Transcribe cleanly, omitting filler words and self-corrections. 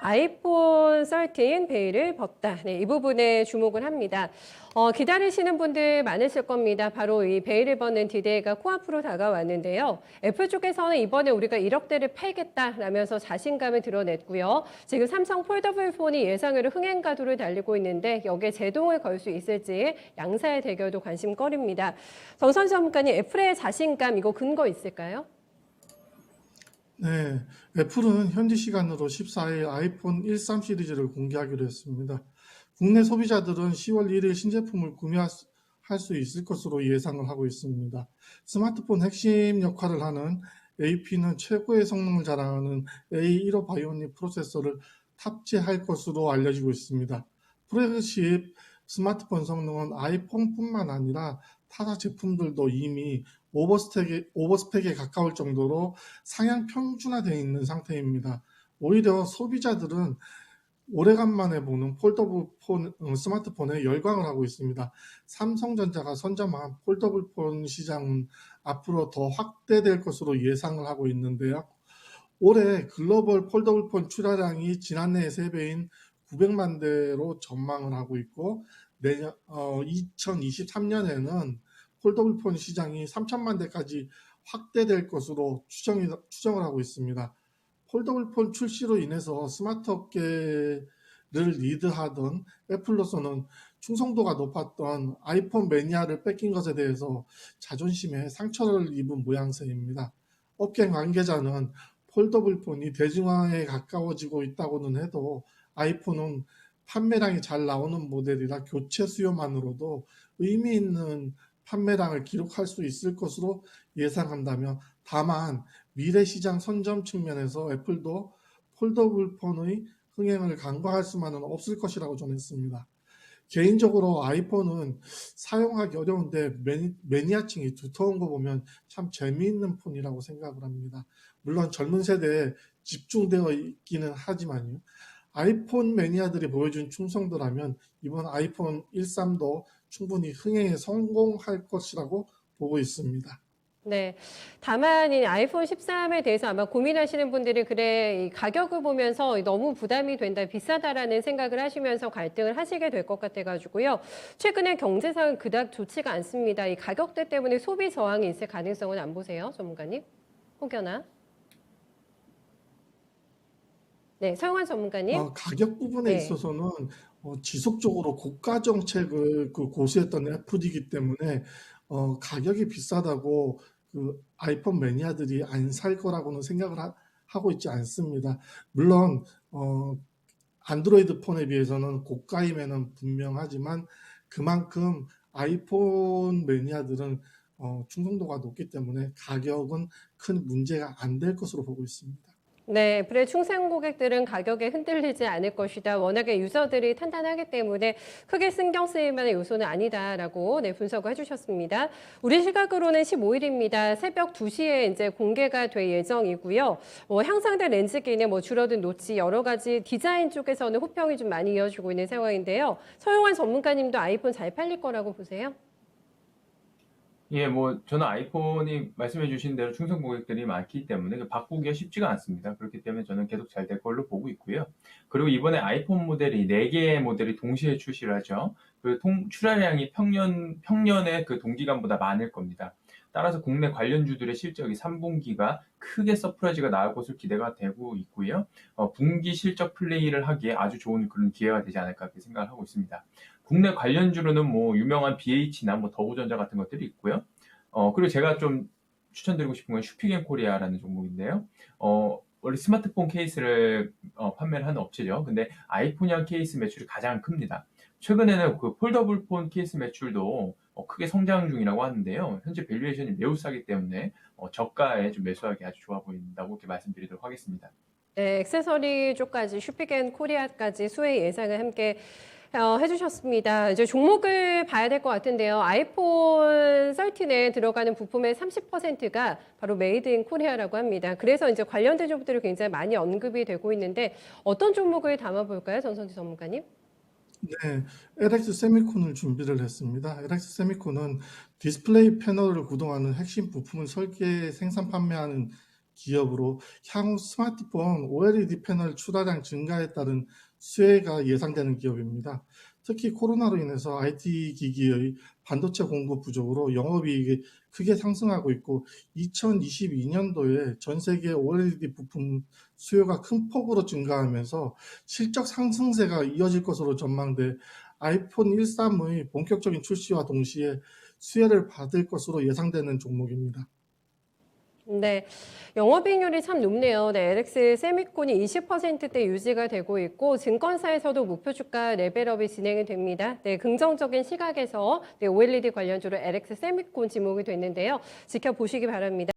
아이폰 13 베일을 벗다. 네, 이 부분에 주목을 합니다. 기다리시는 분들 많으실 겁니다. 바로 이 베일을 벗는 디데이가 코앞으로 다가왔는데요. 애플 쪽에서는 이번에 우리가 1억 대를 팔겠다라면서 자신감을 드러냈고요. 지금 삼성 폴더블 폰이 예상외로 흥행 가도를 달리고 있는데 여기에 제동을 걸 수 있을지 양사의 대결도 관심거리입니다. 정선 전문가님, 애플의 자신감 이거 근거 있을까요? 네, 애플은 현지 시간으로 14일 아이폰 13 시리즈를 공개하기로 했습니다. 국내 소비자들은 10월 1일 신제품을 구매할 수 있을 것으로 예상을 하고 있습니다. 스마트폰 핵심 역할을 하는 AP는 최고의 성능을 자랑하는 A15 바이오닉 프로세서를 탑재할 것으로 알려지고 있습니다. 플래그십 스마트폰 성능은 아이폰뿐만 아니라 타사 제품들도 이미 오버스펙에 가까울 정도로 상향 평준화되어 있는 상태입니다. 오히려 소비자들은 오래간만에 보는 폴더블 폰, 스마트폰에 열광을 하고 있습니다. 삼성전자가 선점한 폴더블 폰 시장은 앞으로 더 확대될 것으로 예상을 하고 있는데요. 올해 글로벌 폴더블 폰 출하량이 지난해의 3배인 900만 대로 전망을 하고 있고, 내년 2023년에는 폴더블 폰 시장이 3천만 대까지 확대될 것으로 추정을 하고 있습니다. 폴더블 폰 출시로 인해서 스마트 업계를 리드하던 애플로서는 충성도가 높았던 아이폰 매니아를 뺏긴 것에 대해서 자존심에 상처를 입은 모양새입니다. 업계 관계자는 폴더블 폰이 대중화에 가까워지고 있다고는 해도 아이폰은 판매량이 잘 나오는 모델이라 교체 수요만으로도 의미 있는 판매량을 기록할 수 있을 것으로 예상한다며, 다만 미래 시장 선점 측면에서 애플도 폴더블 폰의 흥행을 간과할 수만은 없을 것이라고 전했습니다. 개인적으로 아이폰은 사용하기 어려운데 매니아층이 두터운 거 보면 참 재미있는 폰이라고 생각을 합니다. 물론 젊은 세대에 집중되어 있기는 하지만요. 아이폰 매니아들이 보여준 충성도라면 이번 아이폰 13도 충분히 흥행에 성공할 것이라고 보고 있습니다. 네. 다만 이 아이폰 13에 대해서 아마 고민하시는 분들이 그래 이 가격을 보면서 너무 부담이 된다, 비싸다라는 생각을 하시면서 갈등을 하시게 될 것 같아가지고요. 최근에 경제상은 그닥 좋지가 않습니다. 이 가격대 때문에 소비 저항이 있을 가능성은 안 보세요, 전문가님? 혹여나? 네, 서영환 전문가님? 가격 부분에 네. 있어서는 지속적으로 고가 정책을 고수했던 애플이기 때문에 가격이 비싸다고 아이폰 매니아들이 안 살 거라고는 생각을 하고 있지 않습니다. 물론 안드로이드 폰에 비해서는 고가임에는 분명하지만 그만큼 아이폰 매니아들은 충성도가 높기 때문에 가격은 큰 문제가 안 될 것으로 보고 있습니다. 네, 애플의 충성 고객들은 가격에 흔들리지 않을 것이다. 워낙에 유저들이 탄탄하기 때문에 크게 신경 쓰일 만한 요소는 아니다라고 네, 분석을 해주셨습니다. 우리 시각으로는 15일입니다. 새벽 2시에 이제 공개가 될 예정이고요. 향상된 렌즈 기능, 줄어든 노치, 여러 가지 디자인 쪽에서는 호평이 좀 많이 이어지고 있는 상황인데요. 서용환 전문가님도 아이폰 잘 팔릴 거라고 보세요? 예, 저는 아이폰이 말씀해 주신 대로 충성 고객들이 많기 때문에 바꾸기가 쉽지가 않습니다. 그렇기 때문에 저는 계속 잘 될 걸로 보고 있고요. 그리고 이번에 아이폰 모델이 4개의 모델이 동시에 출시를 하죠. 출하량이 평년의 그 동기간보다 많을 겁니다. 따라서 국내 관련주들의 실적이 3분기가 크게 서프라이즈가 나올 것으로 기대가 되고 있고요. 분기 실적 플레이를 하기에 아주 좋은 그런 기회가 되지 않을까 그렇게 생각을 하고 있습니다. 국내 관련주로는 유명한 BH나 더우전자 같은 것들이 있고요. 그리고 제가 좀 추천드리고 싶은 건 슈피겐코리아라는 종목인데요. 원래 스마트폰 케이스를 판매를 하는 업체죠. 근데 아이폰형 케이스 매출이 가장 큽니다. 최근에는 그 폴더블 폰 케이스 매출도 크게 성장 중이라고 하는데요. 현재 밸류에이션이 매우 싸기 때문에 저가에 좀 매수하기 아주 좋아 보인다고 이렇게 말씀드리도록 하겠습니다. 네, 액세서리 쪽까지 슈피겐 코리아까지 수혜 예상을 함께 해주셨습니다. 이제 종목을 봐야 될 것 같은데요. 아이폰 13에 들어가는 부품의 30%가 바로 메이드 인 코리아라고 합니다. 그래서 이제 관련된 종목들이 굉장히 많이 언급이 되고 있는데 어떤 종목을 담아볼까요, 전선지 전문가님? 네, LX 세미콘을 준비를 했습니다. LX 세미콘은 디스플레이 패널을 구동하는 핵심 부품을 설계, 생산, 판매하는 기업으로 향후 스마트폰 OLED 패널 출하량 증가에 따른 수혜가 예상되는 기업입니다. 특히 코로나로 인해서 IT 기기의 반도체 공급 부족으로 영업이익이 크게 상승하고 있고 2022년도에 전 세계 OLED 부품 수요가 큰 폭으로 증가하면서 실적 상승세가 이어질 것으로 전망돼 아이폰 13의 본격적인 출시와 동시에 수혜를 받을 것으로 예상되는 종목입니다. 네, 영업이익률이 참 높네요. 네, LX 세미콘이 20%대 유지가 되고 있고 증권사에서도 목표 주가 레벨업이 진행이 됩니다. 네, 긍정적인 시각에서 OLED 관련주로 LX 세미콘 지목이 됐는데요. 지켜보시기 바랍니다.